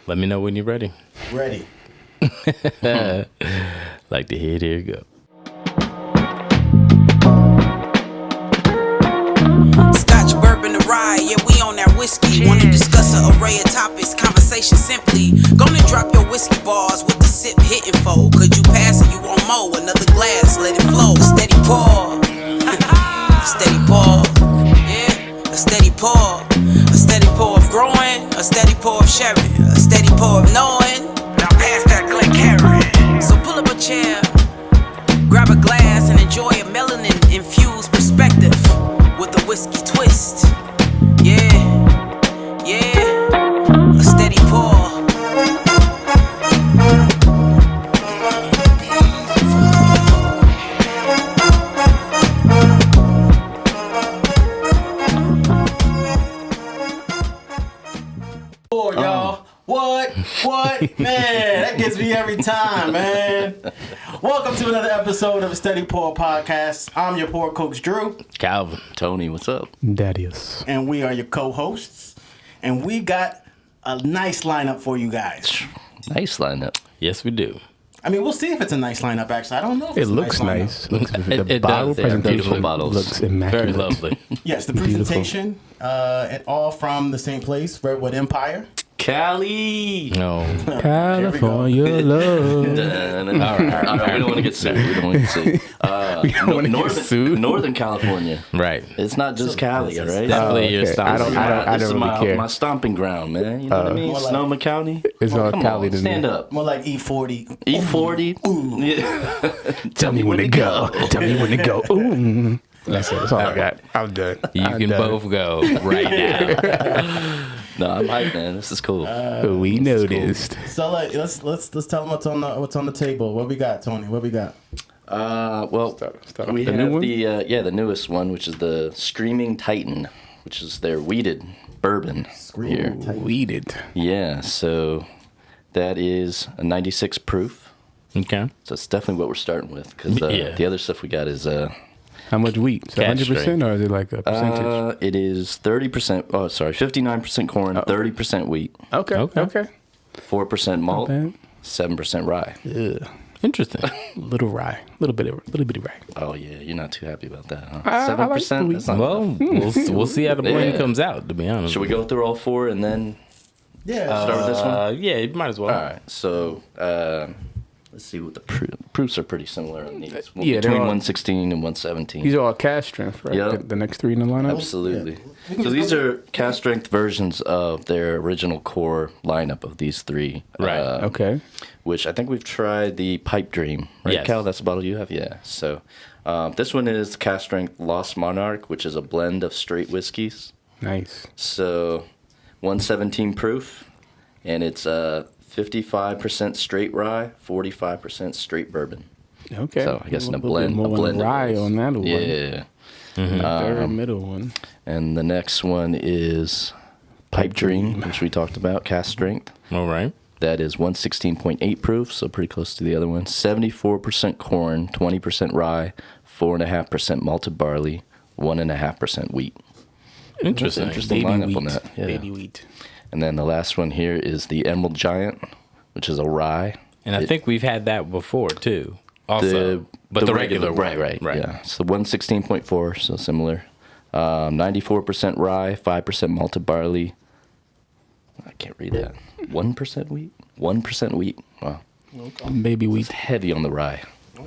Let me know when you're ready. Ready. Like to hear it, here you go. Scotch, bourbon, and rye, yeah, we on that whiskey. Wanna discuss an array of topics, conversation simply. Gonna drop your whiskey bars with the sip hitting for. Could you pass it? You want more? Another glass, let it flow. Steady pour. Steady pour. Yeah, a steady pour. A steady pour of growing, a steady pour of sharing, a steady pour of knowing. Now pass that Glen Carry. So pull up a chair, grab a glass, and enjoy a melanin-infused perspective with a whiskey twist. Yeah, yeah, a steady pour. Y'all. What? Man, that gets me every time, man. Welcome to another episode of Steady Pour Podcast. I'm your pour coach, Drew. Calvin. Tony, what's up? Darius. And we are your co-hosts. And we got a nice lineup for you guys. Nice lineup. Yes, we do. I mean, we'll see if it's a nice lineup, actually. I don't know if It it's looks a nice. nice. Looks, It the bottle does. They are presentation beautiful bottles. looks Very immaculate. lovely. Yes, the presentation, and all from the same place, Redwood Empire. Cali. No. California love. All right. We don't want to get sued. Northern California. Right. It's not just Cali, all right? Definitely your okay. style. I This is don't really care. my stomping ground, man. You know what I mean? More like- Sonoma County. It's all Come Cali on, to stand me. up. More like E40. E40. Yeah. Tell me when to go. Tell me when to go. Ooh. That's it. That's all I got. I'm done. You can both go right now. No, I'm hyped, man. This is cool. We noticed. So let's tell them what's on the table. What we got, Tony? What we got? Well, Start we the have new one? the newest one, which is the Screaming Titan, which is their weeded bourbon here. Weeded. Yeah, so that is a 96 proof. Okay. So it's definitely what we're starting with because Yeah. the other stuff we got is How much wheat? So Cask 100% or is it like a percentage? it is 30%. Oh, sorry, 59% corn, 30% wheat, Okay. 4% malt, bad. 7% rye. Ugh. Interesting. Little rye. Little bit of rye. Oh yeah, you're not too happy about that, huh? I like the 7%. wheat. That's not Well, we'll see how the blend Yeah. comes out, to be honest. Should we go through all four and then Yeah. start with this one? Yeah, you might as well. All right, so let's see what the proofs are pretty similar on these. Well, Yeah, they're between all- 116 and 117. These are all cash strength, right? Yeah. The next three in the lineup? Absolutely. So these are cast strength versions of their original core lineup of these three. Right. Okay. Which I think we've tried the Pipe Dream, right, Yes. Cal? That's the bottle you have? Yeah. So this one is cast strength Lost Monarch, which is a blend of straight whiskeys. Nice. So 117 proof, and it's 55% straight rye, 45% straight bourbon. Okay. So I guess in a little bit blend, more of rye those. on that one. Yeah. Third middle one. And the next one is Pipe Dream, which we talked about, cast strength. All right. That is 116.8 proof, so pretty close to the other one. 74% corn, 20% rye, 4.5% malted barley, 1.5% wheat. Interesting. Interesting Baby lineup wheat. on that. Yeah. Baby wheat. And then the last one here is the Emerald Giant, which is a rye. And I think we've had that before, too. Also. But the regular one. Right. Yeah. So 116.4, so similar. 94% rye, 5% malted barley. I can't read that. 1% wheat? 1% wheat. Wow. Baby wheat. It's heavy on the rye.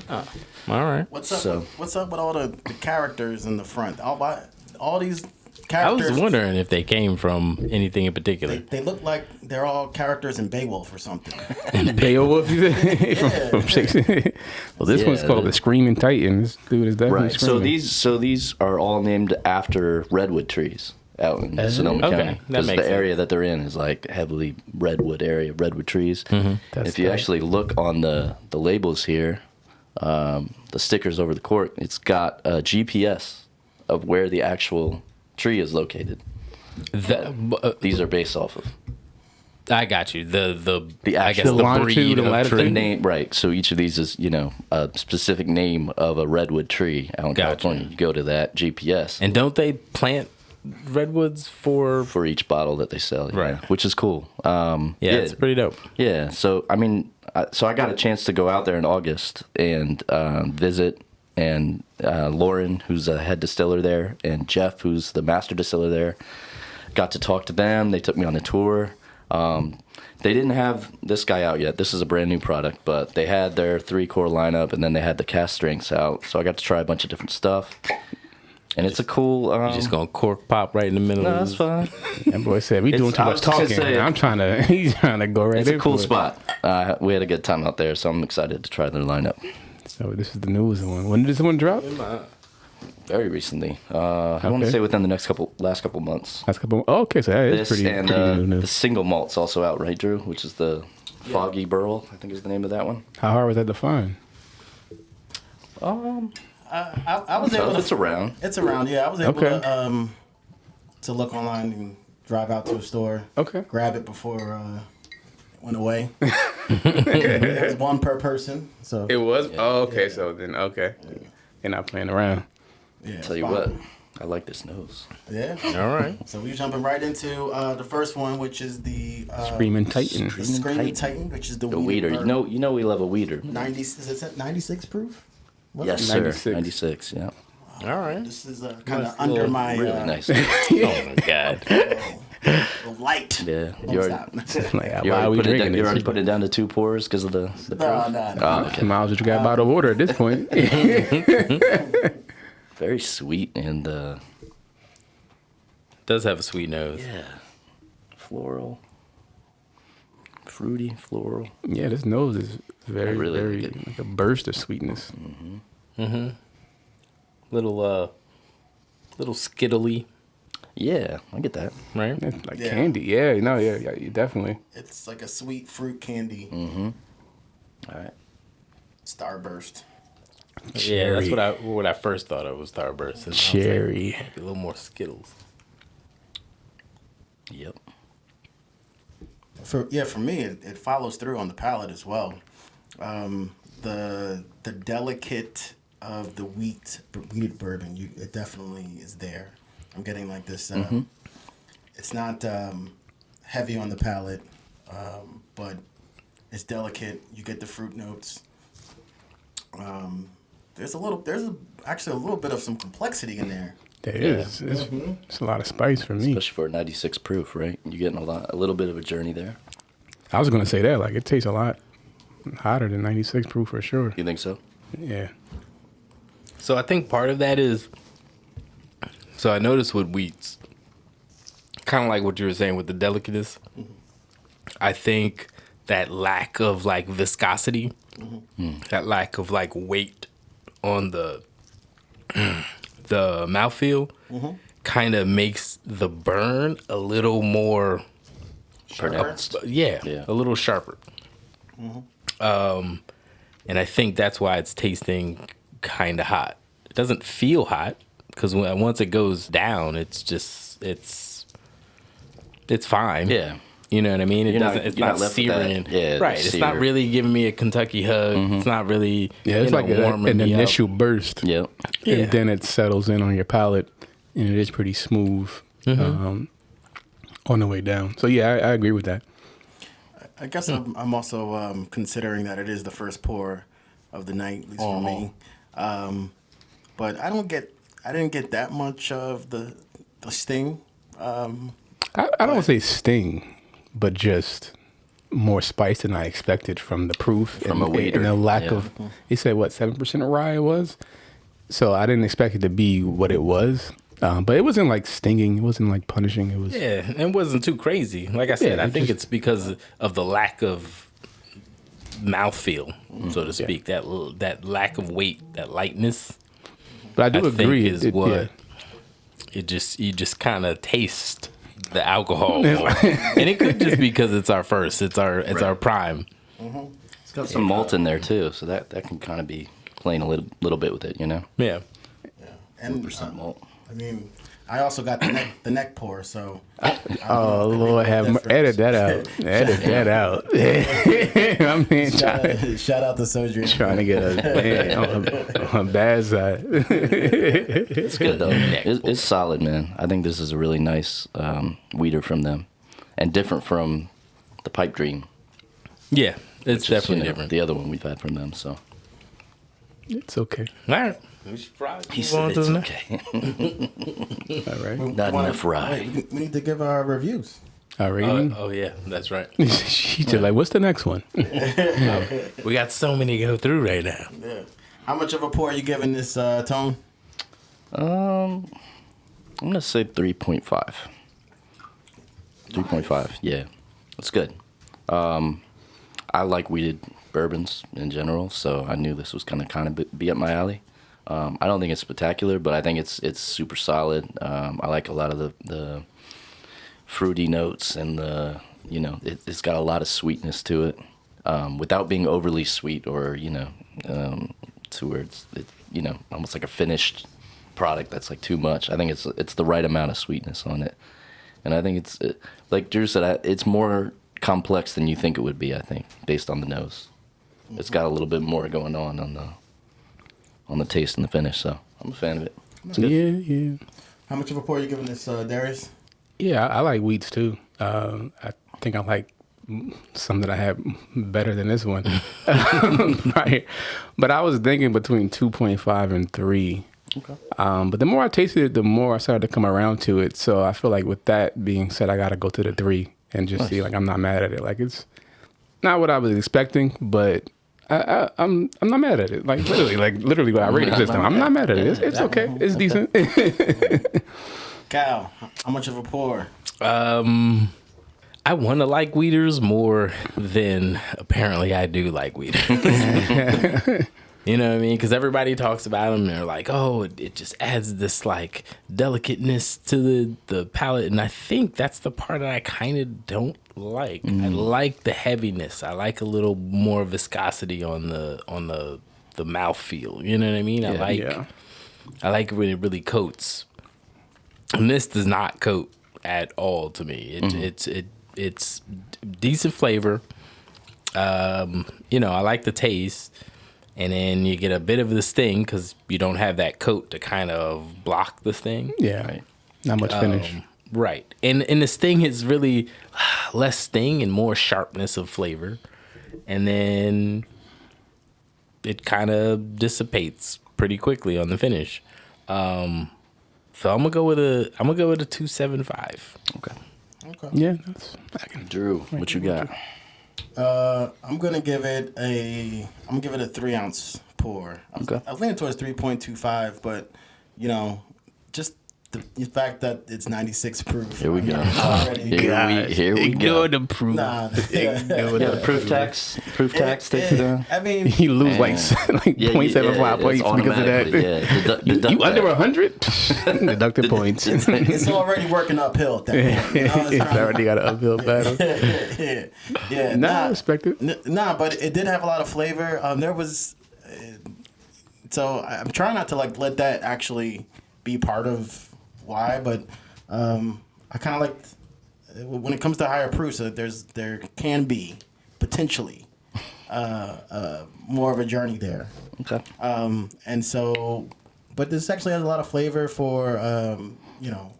All right. What's up? So- What's up with all the characters in the front? All these I characters. was wondering if they came from anything in particular. They look like they're all characters in Beowulf or something. Beowulf, you say? From Shakespeare. Well, this Yeah, one's called the Screaming Titan. This dude is definitely Right. So screaming. these are all named after redwood trees out in Sonoma okay. County. That Because makes the area that they're in is like heavily redwood area, redwood trees. That's If you tight. actually look on the labels here, the stickers over the cork, it's got a GPS of where the actual tree is located. These are based off of I got you. The I guess actual the longitude breed and of latitude. the tree. name, right? So each of these is, a specific name of a redwood tree out in Gotcha. California. You go to that GPS. And don't they plant Redwoods for each bottle that they sell, Right. which is cool. it's pretty dope. Yeah, so I mean, I got a chance to go out there in August and visit, and Lauren, who's a head distiller there, and Jeff, who's the master distiller there, got to talk to them. They took me on a tour. They didn't have this guy out yet. This is a brand new product, but they had their 3-core lineup, and then they had the cask strengths out. So I got to try a bunch of different stuff. And it's a cool. You just gonna cork pop right in the middle. No, of that's fine. That boy said we doing too I much was just gonna talking. say- I'm trying to. He's trying to go right. It's a in cool for it. spot. We had a good time out there, so I'm excited to try their lineup. So this is the newest one. When did this one drop? Very recently. I want to say within the last couple months. Last couple. Oh, okay, so that is This pretty and new. the single malt's also out, right, Drew? Which is the Foggy Burl, I think is the name of that one. How hard was that to find? I was So able to. it's around. It's around, yeah. I was able Okay. to look online and drive out to a store. Okay. Grab it before it went away. It was one per person, so It was. Oh, okay. So then, okay, you're not playing around. yeah. Tell you what, I like this nose. Yeah. All right. So we're jumping right into the first one, which is the Screaming Titan. the Screaming Titan, which is the The weeder. bourbon. You know we love a weeder. 90. Is it 96 proof? What Yes, is sir. 96. 96, yeah. All right. it? This is kind of under my Really nice. Oh my God. light. Yeah. Oh, You stop. Like, You why are we already, drinking you this? already put it down to 2 pours because of the proof? No. Oh, okay. Miles, what you got bottled water at this point? Very sweet and Does have a sweet nose. yeah, floral, fruity, floral. Yeah, this nose is very, really very good. like a burst of sweetness. Little skittly, Yeah, I get that. right? It's like Yeah. candy. Yeah, no, yeah, you definitely. It's like a sweet fruit candy. All right. Starburst. Yeah, that's Cherry. what I first thought of was Starburst. And I was like, Cherry. a little more Skittles. Yep. For me, it follows through on the palate as well. The delicate of the wheated bourbon, it definitely is there. I'm getting like this. It's not heavy on the palate, but it's delicate. You get the fruit notes. There's actually a little bit of some complexity in there. There is. It's a lot of spice for me. Especially for a 96 proof, right? You're getting a little bit of a journey there. I was gonna say that. Like it tastes a lot hotter than 96 proof for sure. You think so? Yeah. So I think part of that is, so I noticed with wheats, kind of like what you were saying with the delicateness, I think that lack of like viscosity, that lack of like weight on the mouthfeel kind of makes the burn a little more Pronounced. yeah, a little sharper. And I think that's why it's tasting kind of hot. It doesn't feel hot because once it goes down, it's just it's fine. Yeah. You know what I mean? It You're not- doesn't. It's you're not not left with that- searing. yeah, right. the It's not sear. really giving me a Kentucky hug. It's not really. Yeah, it's like warming an me up. initial burst. Yep. Yeah. And then it settles in on your palate, and it is pretty smooth on the way down. So yeah, I agree with that. I guess I'm also considering that it is the first pour of the night, at least for me. But I didn't get that much of the sting. I don't want to say sting, but just more spice than I expected from the proof From a waiter, and the lack yeah. of. He said what 7% rye it was, so I didn't expect it to be what it was. But it wasn't like stinging. It wasn't like punishing. It was. Yeah, it wasn't too crazy. Like I said, Yeah, I it think just- it's because of the lack of mouthfeel, so to speak. That lack of weight, that lightness. But I do agree. Think is what you just kind of taste the alcohol, more. And it could just be because it's our first. It's our prime. It's got some malt in there too, so that can kind of be playing a little bit with it, you know. Yeah. And 1% malt. I mean, I also got the neck pour, so. Oh Lord, edit that out. Edit that out. I mean, shout out to Sojourn. Trying to get a bad side. It's good though. It's solid, man. I think this is a really nice weeder from them, and different from the Pipe Dream. Yeah, it's definitely different. The other one we've had from them, so It's okay. All right. We should probably he move said on to it's the next. okay. All right. Not enough rye. We need to give our reviews. All right. Oh yeah, that's right. She's just like, what's the next one? We got so many to go through right now. Yeah. How much of a pour are you giving this, Tone? I'm gonna say 3.5. 3.5. Yeah, it's good. I like weeded bourbons in general, so I knew this was gonna kind of be up my alley. I don't think it's spectacular, but I think it's super solid. I like a lot of the fruity notes, and it's got a lot of sweetness to it, without being overly sweet or to where it's almost like a finished product that's like too much. I think it's the right amount of sweetness on it, and I think it's like Drew said, it's more complex than you think it would be. I think based on the nose, it's got a little bit more going on the taste and the finish. So I'm a fan of it. It's good. Yeah. How much of a pour are you giving this, Darius? Yeah, I like wheats too. I think I like some that I have better than this one. Right. But I was thinking between 2.5 and 3. Okay. But the more I tasted it, the more I started to come around to it. So I feel like with that being said, I got to go to the 3 and just see, like, I'm not mad at it. Like, it's not what I was expecting, but I'm not mad at it. Like literally what I rated this time. I'm not mad at it. It's okay. It's decent. Cal, how much of a pour? I want to like weeders more than apparently I do like weeders. You know what I mean? Because everybody talks about them and they're like, oh, it just adds this like delicateness to the palate. And I think that's the part that I kind of don't like. I like the heaviness. I like a little more viscosity on the mouthfeel. You know what I mean? I like when it really coats. And this does not coat at all to me. It's decent flavor. I like the taste. And then you get a bit of the sting because you don't have that coat to kind of block the sting. Yeah, right. Not much finish. Right. And the sting is really less sting and more sharpness of flavor. And then it kind of dissipates pretty quickly on the finish. So I'm gonna go with a 2.75. Okay. Yeah. Drew, what you got? I'm gonna give it a 3 ounce pour. I was leaning towards 3.25, but just the fact that it's 96 proof. Here we go. Here we Ignore go. the proof. The proof tax. Proof tax takes it down. I mean, You lose like 0.75 points because of that. Yeah, You under 100? Deducted points. it's already working uphill at that point. It's already got an uphill battle. Yeah. I respect it. Nah, but it did have a lot of flavor. There was, so I'm trying not to let that actually be part of why, but I kind of liked when it comes to higher proofs that there can be potentially more of a journey there. Okay. And so, but this actually has a lot of flavor for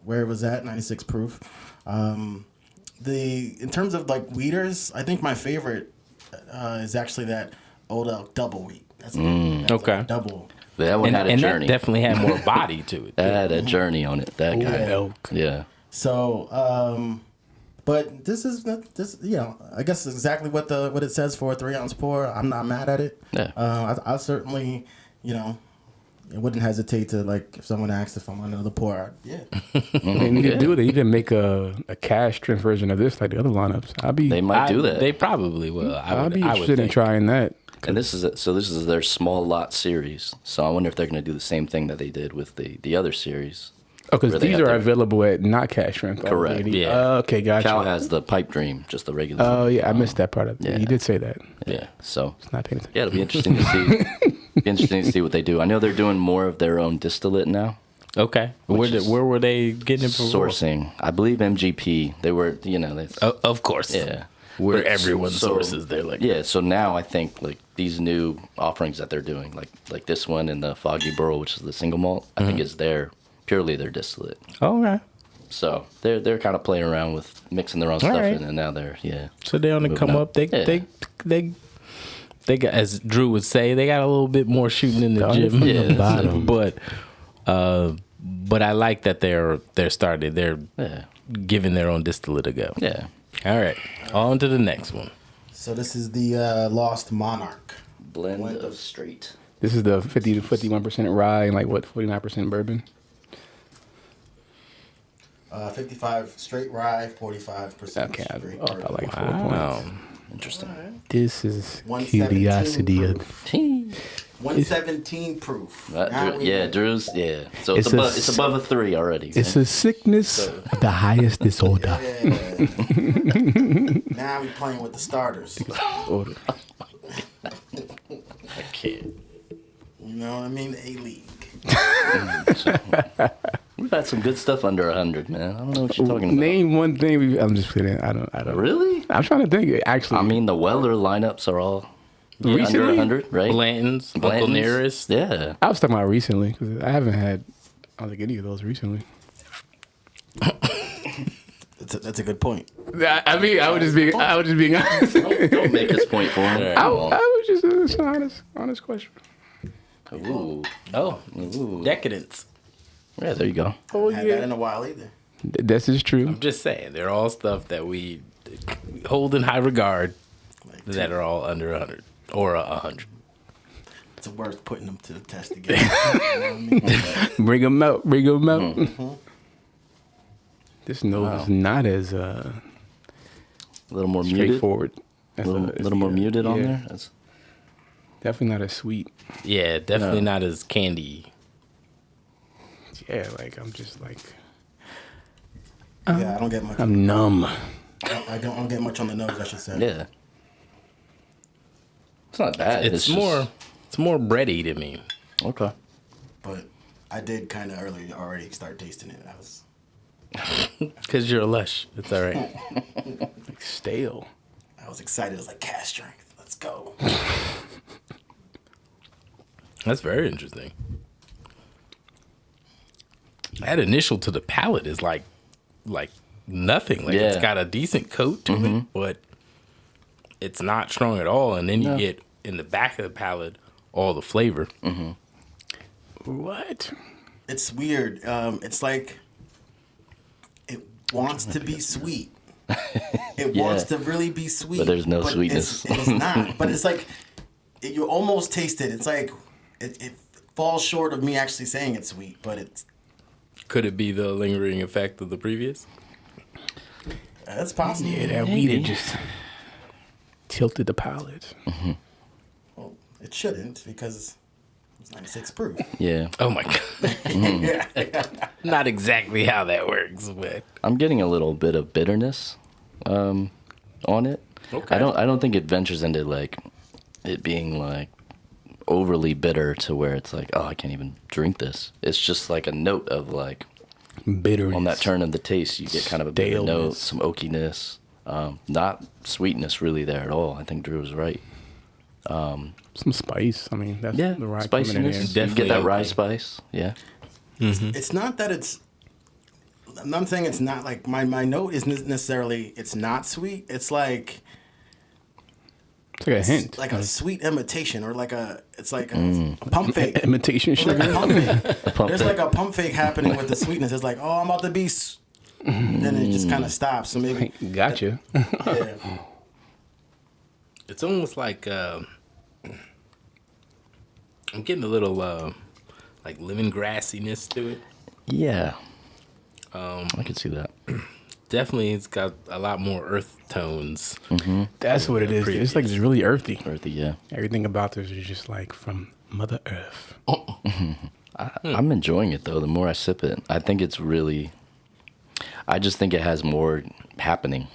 where it was at 96 proof. In terms of like weeders, I think my favorite is actually that Old Elk double wheat. That's Okay. Like double. That one had a journey. That definitely had more body to it. That had a journey on it. That guy. Elk. Yeah. So, but this is I guess exactly what it says for a 3 ounce pour. I'm not mad at it. Yeah. I certainly, I wouldn't hesitate to, like, if someone asked if I want another pour. Yeah. They need to do that. You can make a cash strength version of this like the other lineups. They might do that. They probably will. I'd be interested in trying that. And this is their small lot series. So I wonder if they're going to do the same thing that they did with the other series. Oh, because where they these have are their- available at not cash strength. Correct. already. Yeah. Okay, gotcha. Cal has the Pipe Dream, just the regular. Oh, yeah, I missed that part of it. Yeah. You did say that. Yeah. So It's not paying attention. yeah, it'll be interesting to see. What they do. I know they're doing more of their own distillate now. Okay. Where were they getting it from? Sourcing, I believe MGP. They were, Of course. yeah. Where But everyone so- sources their liquor. Yeah, so now I think like these new offerings that they're doing, like this one and the Foggy Burrow, which is the single malt, I think is purely their distillate. All right. So they're kind of playing around with mixing their own stuff right. in, and now they're So they on the moving come up. up. They Yeah. they got, as Drew would say, they got a little bit more shooting in the Started gym. from the Yeah, bottom. but I like that they're yeah giving their own distillate a go. yeah. All right. On to the next one. So this is the Lost Monarch. Blend of straight. This is the 50 to 51% rye and 49% bourbon. 55 straight rye, 45% Okay, straight I bourbon. like 4 Wow. points. Interesting. This is 117 curiosity. proof. 117 proof. Now we- Drew's So It's it's a- above a 3 already. It's a sickness of the highest disorder. Yeah. Now we playing with the starters. Order. I can't. You know what I mean? The A-League. We've had some good stuff under 100, man. I don't know what you're talking about. Name one thing I'm just kidding. I don't. Really? I'm trying to think. Actually, I mean, the Weller lineups are all under Recently? 100, right? Blanton's, Uncle Blanton's? Nearest. Yeah. I was talking about recently because I haven't had. I don't think any of those recently. That's a good point. I mean, I was just being honest. Don't make this point for him. I was just it's an honest question. Ooh. Oh, Ooh. decadence. Yeah, there you go. Oh Had that in a while either. This is true. I'm just saying, they're all stuff that we hold in high regard that are all under 100 or 100. It's worth putting them to the test again. You know what I mean? Bring them out. Bring them out. This nose is not as A little more muted. straightforward. A little more muted on there. That's, Definitely not as sweet. Yeah, definitely No. not as candy. Yeah, like I'm just like Yeah, I don't get much. I'm numb. I don't get much on the nose, I should say. yeah. It's not bad. It's more bready to me. Just, okay. But I did kind of early already start tasting it. I was Because you're a lush. It's all right. Like stale. excited. I was like, cask strength. Let's go. That's very interesting. That initial to the palate is like nothing. Like it's Yeah. got a decent coat to it, but it's not strong at all. And then you No. get in the back of the palate all the flavor. What? It's weird. It's like it wants to be sweet. It Yeah. wants to really be sweet. But there's no sweetness. It's not. But it's like you almost taste it. It's like it falls short of me actually saying it's sweet, but it's Could it be the lingering effect of the previous? that's possible. Yeah, that weed had just tilted the palate. Well, it shouldn't because it's 96 proof. Yeah. Oh my god! Yeah. Not exactly how that works, but I'm getting a little bit of bitterness on it. Okay. I don't think it ventures into like it being like overly bitter to where it's like, oh, I can't even drink this. It's just like a note of like Bitterness. on that turn of the taste, you get kind of a bitter Staleness. note, some oakiness, not sweetness really there at all. I think Drew was right. Some spice. I mean, that's the rye coming in spiciness. there. You Definitely get that rye okay. spice. Yeah. It's not that it's. I'm saying it's not like my note isn't necessarily it's not sweet. It's like It's like a hint. like a sweet imitation or like a pump fake. Imitation It's like a sugar. pump fake. pump There's fake. like a pump fake happening with the sweetness. It's like, oh, I'm about to be. Then it just kind of stops. So maybe Gotcha. yeah. it's almost like I'm getting a little like lemongrassiness to it. Yeah. I could see that. Definitely, it's got a lot more earth tones. That's what it is. It's like it's really earthy. Earthy, yeah. Everything about this is just like from Mother Earth. I'm enjoying it though. The more I sip it, I think it's really. I just think it has more happening.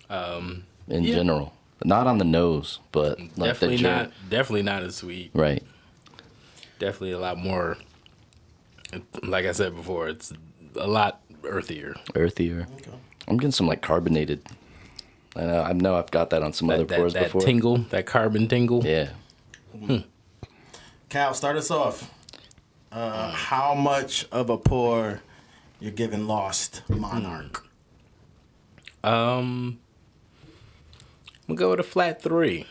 In general, not on the nose, but like Definitely not as sweet. Right. Definitely a lot more Like I said before, it's a lot earthier. Earthier. Okay. I'm getting some like carbonated. I know I've got that on some other pours that before. That tingle, that carbon tingle. Yeah. Cal, start us off. How much of a pour you're giving Lost Monarch? We'll go with a flat 3.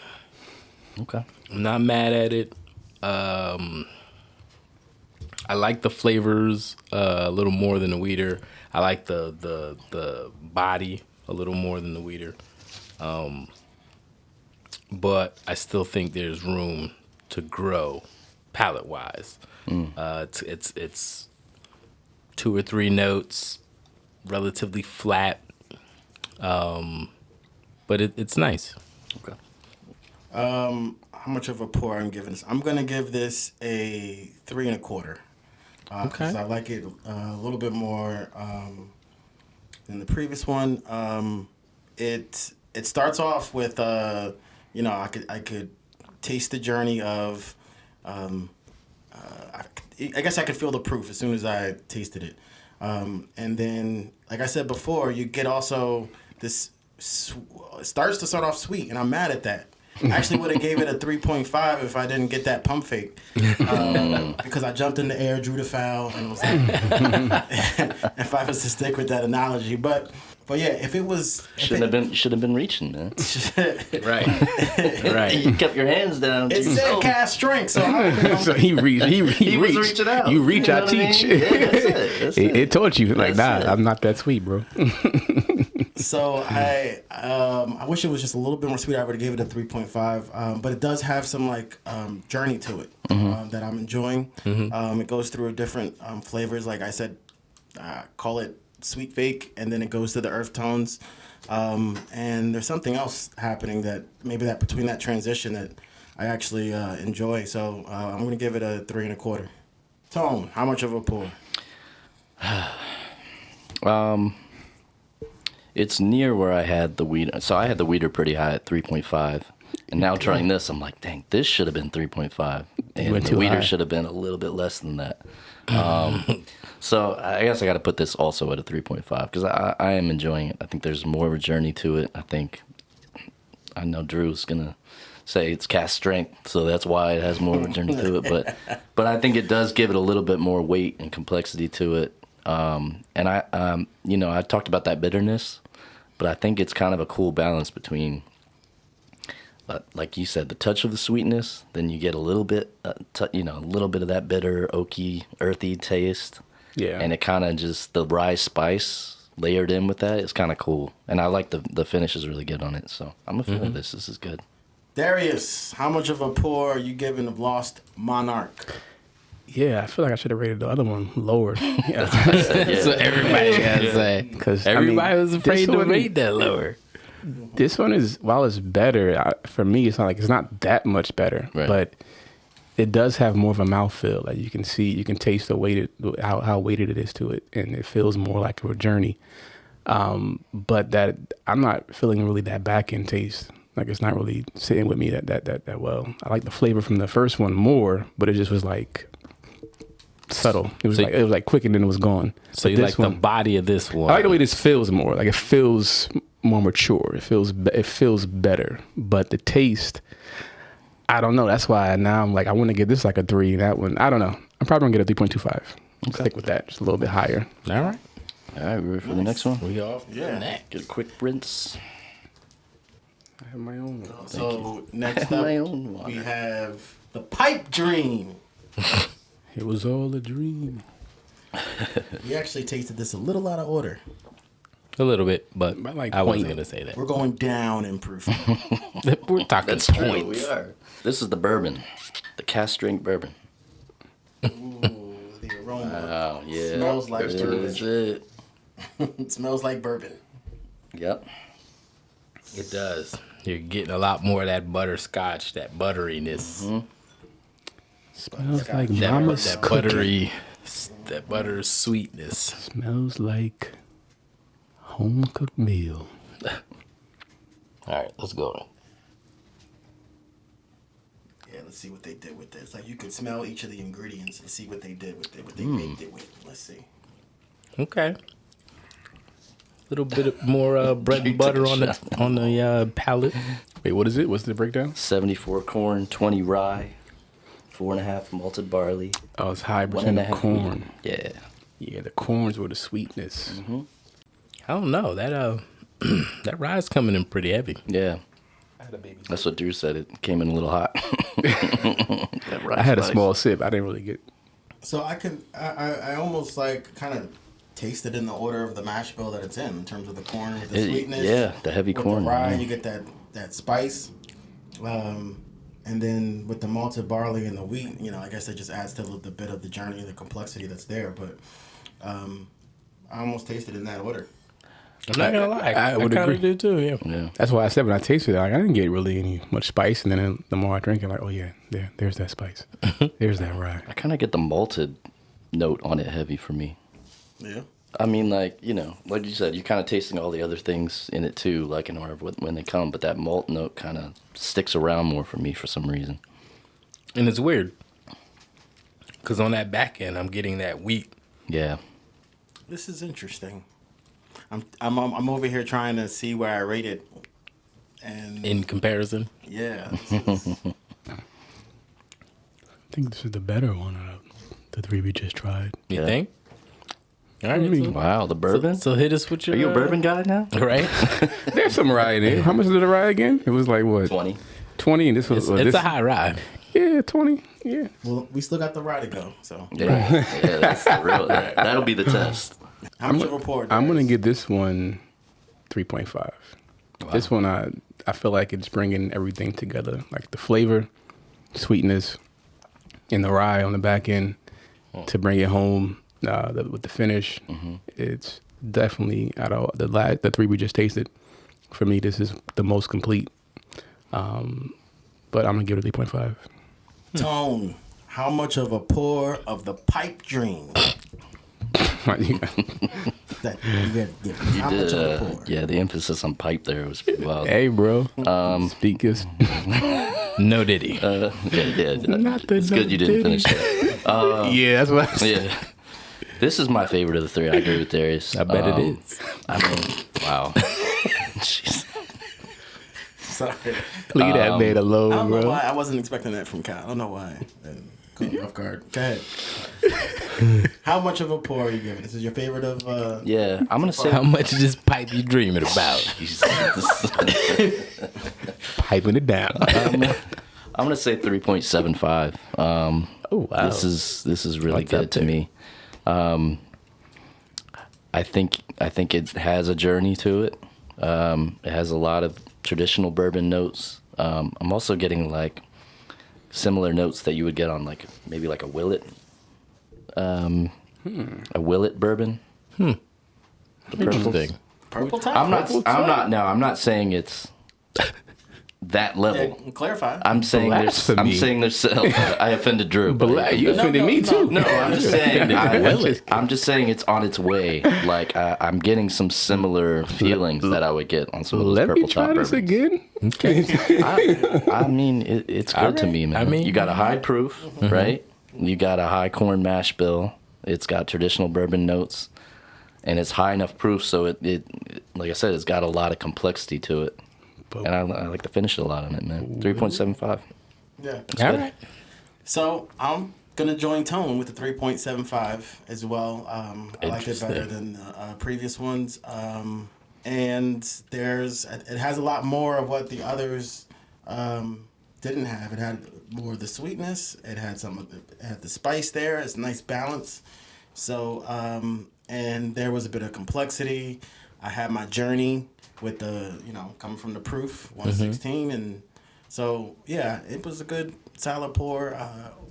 Okay. I'm not mad at it. I like the flavors a little more than the weeder. I like the body a little more than the weeder. But I still think there's room to grow palate wise. It's 2 or 3 notes, relatively flat. But it's nice. Okay. How much of a pour I'm giving this? I'm gonna give this a 3 1/4. Okay. I like it a little bit more than the previous one. It starts off with I could taste the journey of I guess I could feel the proof as soon as I tasted it. And then, like I said before, you get also this. It starts to start off sweet, and I'm mad at that. I actually would have gave it a 3.5 if I didn't get that pump fake, because I jumped in the air, drew the foul, and was like, if I was to stick with that analogy, but yeah, if it was should have been reaching, man. Right. You kept your hands down. It said cast strength, so So he reached. He was reaching out. You reach, You know I what I mean? teach. Yeah, that's it. It taught you like, That's nah, it. I'm not that sweet, bro. So I wish it was just a little bit more sweet. I would have gave it a 3.5, but it does have some journey to it that I'm enjoying. It goes through different flavors, like I said, call it sweet fake, and then it goes to the earth tones, and there's something else happening that between that transition that I actually enjoy. So I'm gonna give it a 3 1/4. Tone, how much of a pour? It's near where I had the weeder. So I had the weeder pretty high at 3.5. And now trying this, I'm like, dang, this should have been 3.5. And went the too weeder high. should have been a little bit less than that. So I guess I got to put this also at a 3.5 because I am enjoying it. I think there's more of a journey to it. I know Drew's going to say it's cast strength, so that's why it has more of a journey to it. But I think it does give it a little bit more weight and complexity to it. And I talked about that bitterness, but I think it's kind of a cool balance between, like you said, the touch of the sweetness. Then you get a little bit, a little bit of that bitter, oaky, earthy taste. Yeah. And it kind of just the rye spice layered in with that. It's kind of cool, and I like the finish is really good on it. So I'm a fan of this. This is good. Darius, how much of a pour are you giving of Lost Monarch? Yeah, I feel like I should have rated the other one lower. Yeah. So everybody gotta say, Because everybody was afraid to rate that lower. This one is, while it's better, for me, it's not that much better, Right. but it does have more of a mouthfeel. Like you can taste how weighted it is to it, and it feels more like a journey. But that I'm not feeling really that back end taste. Like it's not really sitting with me that well. I like the flavor from the first one more, but it just was like subtle. It was like quick and then it was gone. So you like the body of this one? I like the way this feels more. Like it feels more mature. It feels better. But the taste, I don't know. That's why now I'm like, I want to give this like a 3. That one, I don't know. I'm probably gonna get a 3.25. Okay. Stick with that, just a little bit higher. All right. All right, we're ready for the next one. We off. Yeah. Get a quick rinse. I have my own. So next My up, own water. we have the Pipe Dream. It was all a dream. We actually tasted this a little out of order. A little bit, but like I wasn't point. gonna say that. We're going down in proof. We're talking That's true. points. We are. This is the bourbon, the cast strength bourbon. Ooh, the aroma. Oh yeah. Smells like This bourbon. is it. It smells like bourbon. Yep. It does. You're getting a lot more of that butterscotch, that butteriness, Smells like that, mama's that cooking. that butter sweetness. Smells like home cooked meal. All right, let's go. Yeah, Let's see what they did with this. Like you could smell each of the ingredients and see what they did with it, what they baked it with. Let's see. Okay. A little bit more bread and butter on the palate. Wait, what is it? What's the breakdown? 74 corn, 20 rye, 4.5 malted barley. Oh, it's high percent of 1.5 corn. wheat. Yeah. Yeah, the corn's with the sweetness. I don't know. That rye's coming in pretty heavy. Yeah. That's what Drew said. It came in a little hot. I had a small sip. I didn't really get. So I almost like kind of taste it in the order of the mash bill that it's in terms of the corn with the sweetness. Yeah, the heavy with corn. The rye, yeah. you get that spice. And then with the malted barley and the wheat, I guess it just adds to the bit of the journey and the complexity that's there. But I almost taste it in that order. I'm not gonna lie. I would agree. Do too. Yeah. That's why I said when I tasted it, like, I didn't get really much spice, and then the more I drink it, like, oh yeah, there's that spice, there's that rye. I kind of get the malted note on it heavy for me. Yeah. I mean, like you said, you're kind of tasting all the other things in it too, like in order of when they come, but that malt note kind of sticks around more for me for some reason. And it's weird because on that back end, I'm getting that wheat. Yeah. This is interesting. I'm over here trying to see where I rate it, and In comparison, yeah. I think this is the better one out of the three we just tried. you Yeah. think? All right. Wow, the bourbon? So hit us with your. Are you a bourbon guy now? Right. There's some rye in it. How much is the rye again? It was like what? 20. 20, and this was It's a high rye. Yeah, 20. Yeah. Well, we still got the rye to go. So Yeah, yeah, that's the real. That'll be the test. how much of a pour? I'm gonna Darius? give this one 3.5. This one, I feel like it's bringing everything together, like the flavor, sweetness, and the rye on the back end to bring it home with the finish. It's definitely out of the three we just tasted. For me, this is the most complete. But I'm gonna give it a 3.5. Tone. How much of a pour of the pipe dream? That you got to give. How much of a pour? Yeah, the emphasis on pipe there was wild. Hey, bro. Speakers. No diddy. Yeah. Not the It's good you didn't finish that. Yeah, that's what I said. Yeah. This is my favorite of the three. I agree with Darius. I bet it is. I mean, wow. Jeez. Sorry. Leave that man I alone, don't know bro. why. I wasn't expecting that from Kyle. I don't know why. Caught me off guard. Go ahead. How much of a pour are you giving? This is your favorite of... Yeah, I'm gonna say. How much is this pipe you dreaming about? Piping it down. I'm gonna say 3.75. Oh wow. This is really Like that good to too. me. I think it has a journey to it. It has a lot of traditional bourbon notes. I'm also getting like similar notes that you would get on like maybe like a Willet. A Willet bourbon. Interesting. Purple top? I'm not saying it's that level. Yeah, clarify. I'm saying there's I offended Drew. but- You offended me too. No, I'm just saying. I'm just saying it's on its way. Like I'm getting some similar feelings that I would get on some of those Let purple me try top this bourbons. again. I mean, it's good to me, man. I mean- you got a high proof, right? You got a high corn mash bill. It's got traditional bourbon notes, and it's high enough proof so it like I said, it's got a lot of complexity to it. And I like to finish a lot on it, man. 3.75. Yeah. All right. So I'm gonna join Tone with the 3.75 as well. I like it better than the previous ones. And it has a lot more of what the others didn't have. It had more of the sweetness. It had it had the spice there. It's a nice balance. So and there was a bit of complexity. I had my journey with the coming from the proof 116 and so yeah, it was a good solid pour,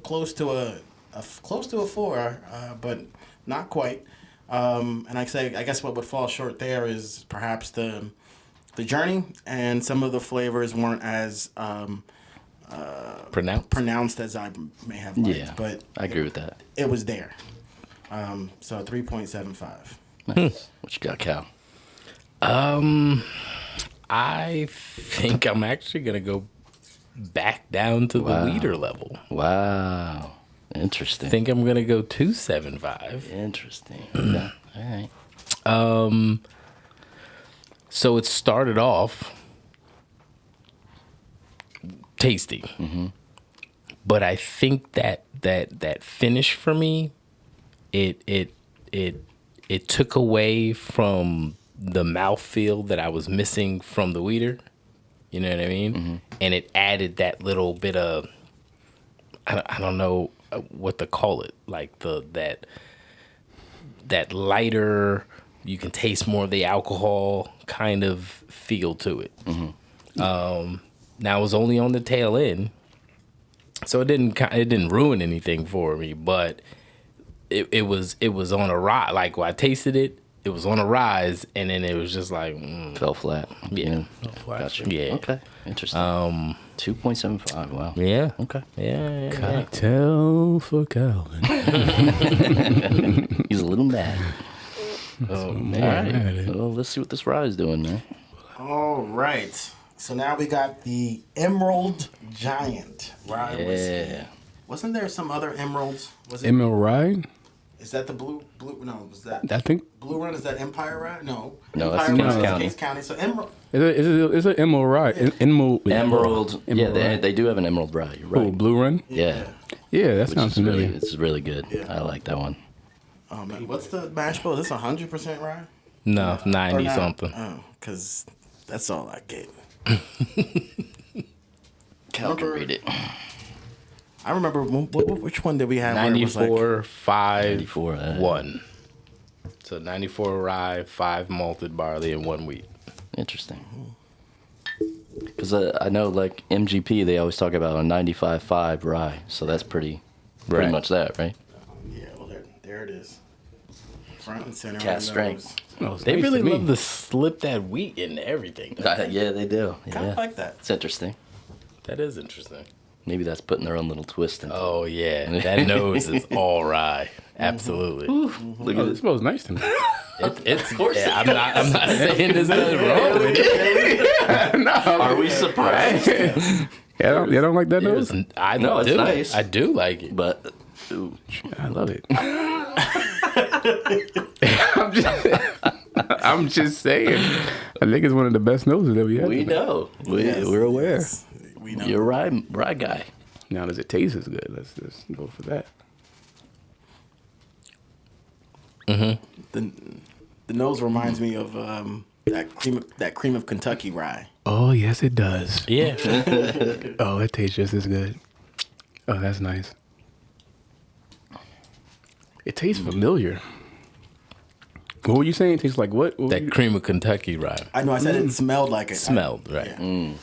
close to a 4, but not quite. And I guess what would fall short there is perhaps the journey, and some of the flavors weren't as pronounced as I may have liked. Yeah, but I agree with that. it was there. So 3.75. Nice. What you got, Cal? I think I'm actually gonna go back down to the leader level. Wow. Interesting. I think I'm gonna go 275. Interesting. Yeah. All right. So it started off tasty, but I think that finish for me, it took away from the mouthfeel that I was missing from the weeder. You know what I mean? And it added that little bit of, I don't know what to call it, like that lighter, you can taste more of the alcohol kind of feel to it. Now it was only on the tail end, so it didn't ruin anything for me, but it was on a rise. Like when I tasted it, it was on a rise, and then it was just like Fell flat. Yeah. Gotcha. Yeah. Okay. Interesting. 2.75. Wow. Yeah. Okay. Yeah. Cocktail for Calvin. He's a little mad. Oh All right. Well, let's see what this rye is doing, man. All right. So now we got the Emerald Giant rye whiskey. Yeah. Wasn't there some other emeralds? Was it? Emerald Rye? Is that the blue? No, was that I think. Blue Run? Is that Empire Rye? No. No, that's Empire Kings Rye is County. Kings County. So Emerald. It's an Emerald Rye. Emerald. Emerald. Yeah, Emerald. they do have an emerald rye. You're Oh, right. Blue Run? Yeah. Yeah, that Which sounds is really, familiar. it's really good. I like that one. Oh man, what's the mash bill? Is this 100% rye? No, 90 Or not? something. Oh, because that's all I get. Cal can read it. I remember which one did we have? where it was 94, 5, 94, 1. So 94 rye, 5 malted barley, and 1 wheat. Interesting. Because I know, like, MGP, they always talk about a 95.5 rye. So that's pretty Right. much that, right? Yeah, well, there it is. Front and center. Cask on strength. those. Oh, it's They nice really to me. love to slip that wheat into everything. Yeah, they do. Kind Yeah. of like that. It's interesting. That is interesting. Maybe that's putting their own little twist into it. Oh, yeah. That nose is all rye. Absolutely. Look Oh, at it this. smells nice to me. It's yeah, I'm not saying there's nothing wrong with it. Are we surprised? Yeah, you don't like that nose? I No, it's do. nice. I do like it. But, ooh. I love it. I'm just saying. I think it's one of the best noses that we had. We know. Yes, We're aware. yes. We know. You're a rye guy. Now, does it taste as good? Let's just go for that. The nose reminds me of that cream of Kentucky rye. Oh, yes, it does. Yeah. Oh, it tastes just as good. Oh, that's nice. It tastes familiar. What were you saying? It tastes like what? That cream of Kentucky rye. I know. I said it smelled like it. Smelled, right. Yeah.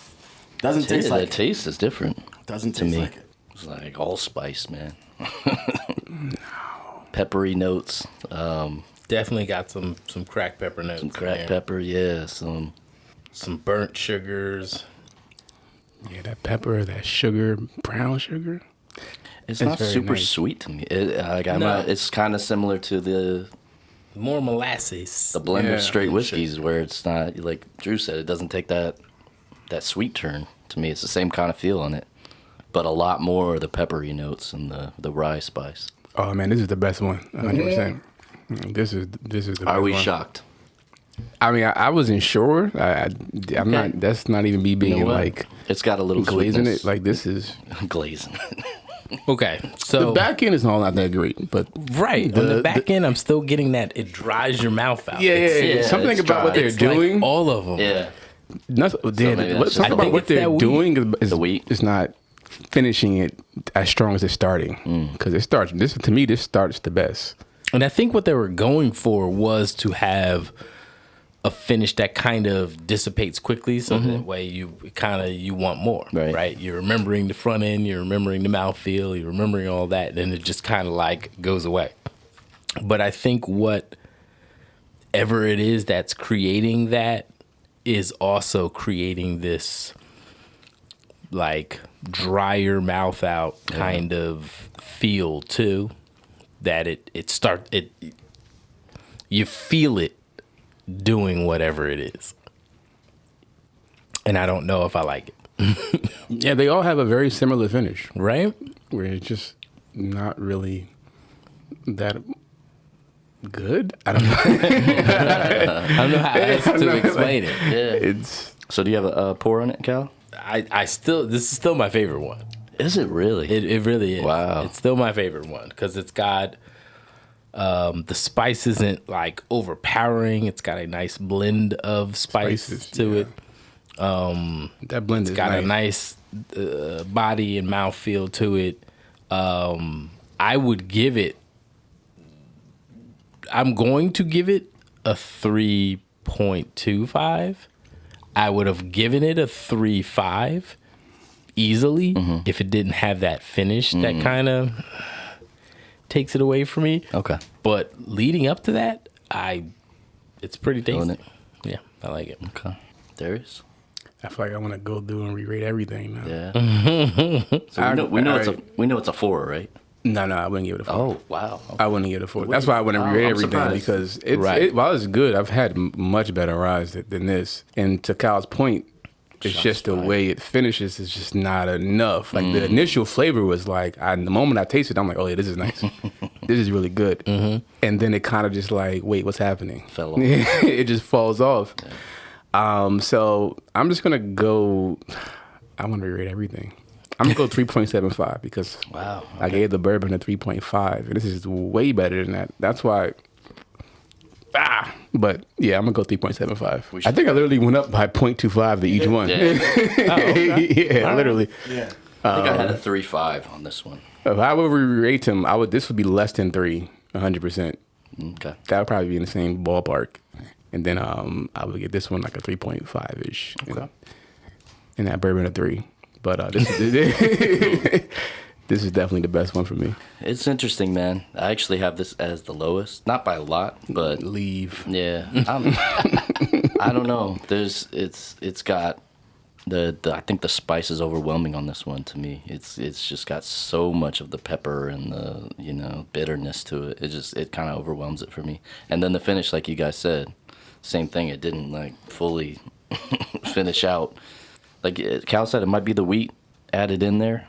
Doesn't taste The like it. taste is different. Doesn't to taste me. like it. It's like allspice, man. Peppery notes. Definitely got some cracked pepper notes. Some in cracked there. pepper, yeah. Some burnt sugars. Yeah, that pepper, that sugar, brown sugar. It's It's not very super nice. sweet to me. No. It's kind of similar to the More molasses. blend Yeah. of straight whiskeys, where it's not like Drew said. It doesn't take that sweet turn to me. It's the same kind of feel on it, but a lot more of the peppery notes and the rye spice. Oh man, this is the best one. 100%. This is the Are best we one. shocked? I mean, I wasn't sure. I'm not. That's not even me being what? like It's got a little glazing sweetness. it. Like this is glazing. Okay, the so back end is all not that great, but right on the back end, I'm still getting that. It dries your mouth out. It's- yeah, something it's about what dry. they're it's like doing. all of them. Yeah. Something maybe that's just- about I think what it's they're that wheat. doing is The wheat. It's not finishing it as strong as it's starting because it starts. This to me, this starts the best. And I think what they were going for was to have a finish that kind of dissipates quickly, so that way you want more, Right. You're remembering the front end, you're remembering the mouthfeel, you're remembering all that, and then it just kind of like goes away. But I think whatever it is that's creating that is also creating this like drier mouth out kind of feel too. That you feel it doing whatever it is. And I don't know if I like it. Yeah, they all have a very similar finish, right? where it's just not really that good. I don't know. I don't know how else to explain it. Yeah. It's So do you have a pour on it, Cal? I still, this is still my favorite one. Is it really? It really is. Wow. It's still my favorite one because it's got the spice isn't like overpowering. It's got a nice blend of spices to it. that blend It's is got nice. a nice body and mouthfeel to it. I would give it. I'm going to give it a 3.25. I would have given it a 3.5 easily if it didn't have that finish that kind of takes it away from me. Okay. But leading up to that, it's pretty Feeling tasty. Yeah, I like it. Okay. Darius? I feel like I want to go through and re-rate everything now. Yeah. So we know it's a 4, right? No, I wouldn't give it a 4. Oh, wow. I wouldn't give it a 4. That's why I wouldn't re-rate I'm everything surprised. because it's Right. while it's good, I've had much better ryes than this. And to Kyle's point, it's Shots just the fired. way it finishes is just not enough. Like the initial flavor was like, the moment I tasted it, I'm like, oh yeah, this is nice. This is really good. And then it kind of just like, wait, what's happening? Fell off. It just falls off. So I'm just gonna go. I'm gonna rate everything. I'm gonna go 3.75 because Wow. I gave the bourbon a 3.5, and this is way better than that. That's why. But yeah, I'm gonna go 3.75. I think I literally went up by 0.25 to each one. Yeah. Yeah, literally. Yeah. I think I had a 3.5 on this one. If I would rate him, This would be less than 3, 100%. Okay. That would probably be in the same ballpark. And then I would give this one like a 3.5 ish. Okay. And that bourbon a 3. But this is definitely the best one for me. It's interesting, man. I actually have this as the lowest. Not by a lot, but Leave. yeah. I don't know. It's got I think the spice is overwhelming on this one to me. It's just got so much of the pepper and the bitterness to it. It kind of overwhelms it for me. And then the finish, like you guys said, same thing. It didn't like fully finish out. Like Cal said, it might be the wheat added in there.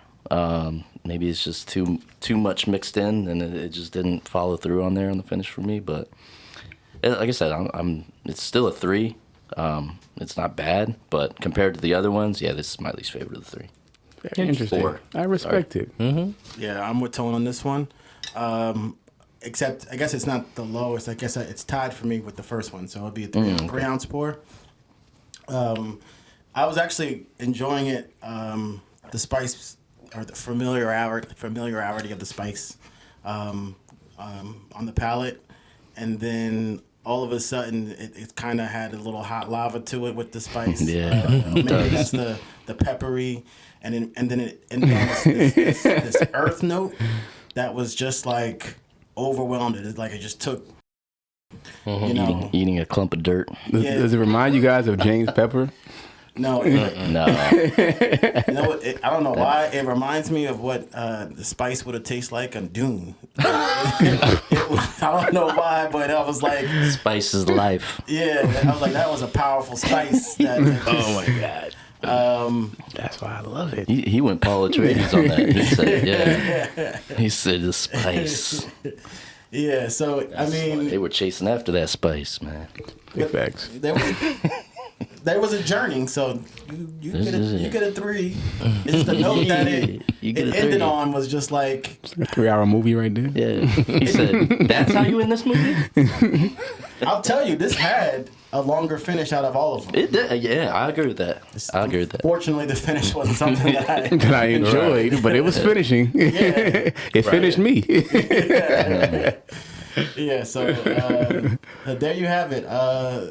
Maybe it's just too much mixed in, and it just didn't follow through on there on the finish for me. But like I said, it's still a 3. It's not bad, but compared to the other ones, yeah, this is my least favorite of the 3. Very interesting. 4. I respect it. Yeah, I'm with Tone on this one. Except, I guess it's not the lowest. I guess it's tied for me with the first one, so it'll be a 3-ounce pour. I was actually enjoying it. The spice or the familiarity of the spice on the palate, and then all of a sudden it kind of had a little hot lava to it with the spice. Yeah. Maybe it's the peppery, and then it ended on this earth note that was just like overwhelmed. It's like it just took. Eating a clump of dirt. Does it remind you guys of James Pepper? No, No. I don't know why. It reminds me of what the spice would have tasted like on Dune. I don't know why, but I was like, Spice is life. yeah, I was like, that was a powerful spice. Oh my god. That's why I love it. He went Paul Atreides on that. He said, yeah. He said the spice. Yeah, so I mean, They were chasing after that spice, man. Big facts. there was a journey, so you get a 3. It's just the note that it You get a ended 3. on was just like, A 3-hour movie right there. Yeah. He said, that's how you in this movie? I'll tell you, this had a longer finish out of all of them. It did. Yeah, I agree with that. I agree with that. Fortunately, the finish wasn't something that I. That I enjoyed, but it was finishing. Yeah. It finished me. Yeah, so there you have it.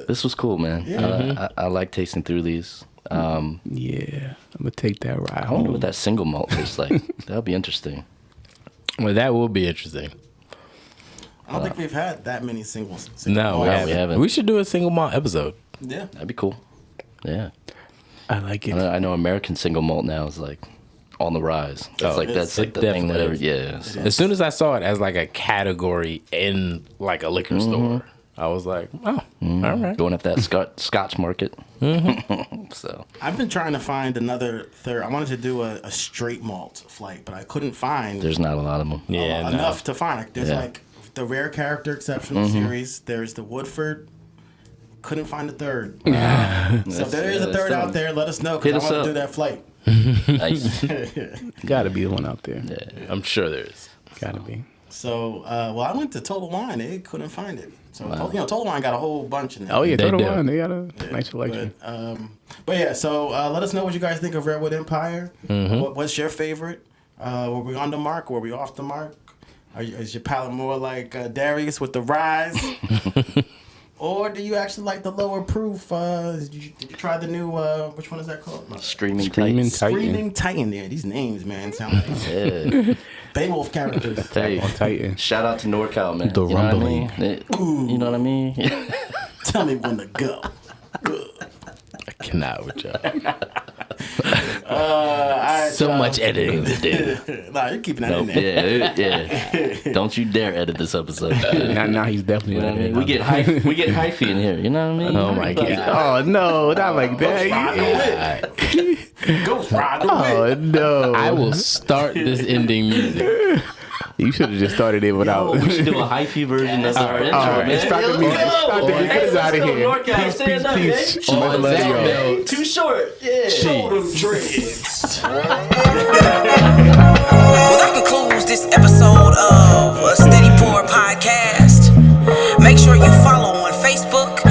This was cool, man. I like tasting through these. Yeah, I'm gonna take that ride I wonder home. what that single malt tastes like. That'll be interesting. Well, that will be interesting. I don't think we've had that many singles. No, No, we haven't. We should do a single malt episode. Yeah. That'd be cool. Yeah. I like it. I know American single malt now is like on the rise. That's like the thing that definitely yeah. As soon as I saw it as like a category in like a liquor store, I was like, oh, All right. Going at that Scotch market. So I've been trying to find another third. I wanted to do a straight malt flight, but I couldn't find there's not a lot of them. Yeah, enough to find. Like, there's Yeah. like the Rare Character Exceptional Series. There's the Woodford. Couldn't find a third. So if there is a third out there, let us know, because I want to do that flight. Nice. Gotta be the one out there. Yeah, I'm sure there is. Gotta be. So, well, I went to Total Wine. They couldn't find it. So, Total Wine got a whole bunch in there. Oh yeah, They Total do. Wine. They got a nice selection. But yeah, so let us know what you guys think of Redwood Empire. What's your favorite? Were we on the mark? Were we off the mark? Is your palate more like Darius with the rise? Or do you actually like the lower proof? Did you try the new, which one is that called? Screaming Titan. Screaming Titan. There. These names, man, sound like Beowulf characters. Tell you, On Titan. shout out to NorCal, man. The You know what I rumbling. mean? You know what I mean? Tell me when to go. I cannot with y'all. All right, So y'all. much editing to do. Nah, you're keeping that in Nope. there. Yeah. Don't you dare edit this episode. Now he's definitely. You know what I mean? gonna We get hyphy in here. You know what I mean? Oh my god. Oh no, not like that. Ghost Ride the Oh Wind. no. I will start this ending music. You should have just started it without. We should do a hyphy version of our intro, All right, man. stop the let's music. go. Stop the music. Get us Let's out of go, here. NorCal. Peace, Stand up, peace, baby. peace. On Love that y'all. note, Too short. Yeah. Jeez. Well, that concludes this episode of a Steady Pour podcast. Make sure you follow on Facebook,